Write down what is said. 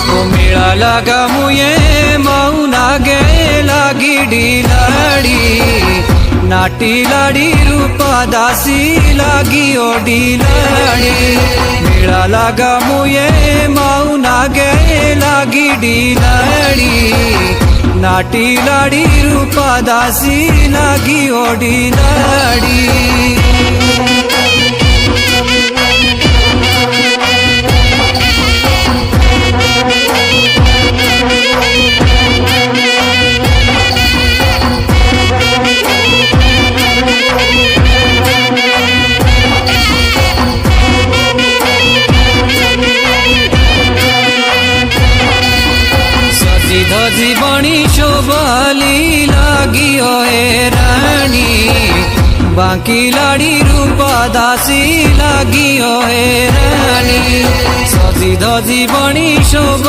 मेळा लागा मुये मौना गे लागी डीलाड़ी नाटी लाड़ी रूपा दासी लागी ओ डीलाड़ी मेळा लागा मुये मौना गे लागी डीलाड़ी नाटी लाड़ी रूपा दासी लागी ओ डीलाड़ी। धजी बणी शोभाली लागी ओए रानी बाकी लाड़ी रूपा दासी लागी ओए रानी सजी धजी बणी शोभा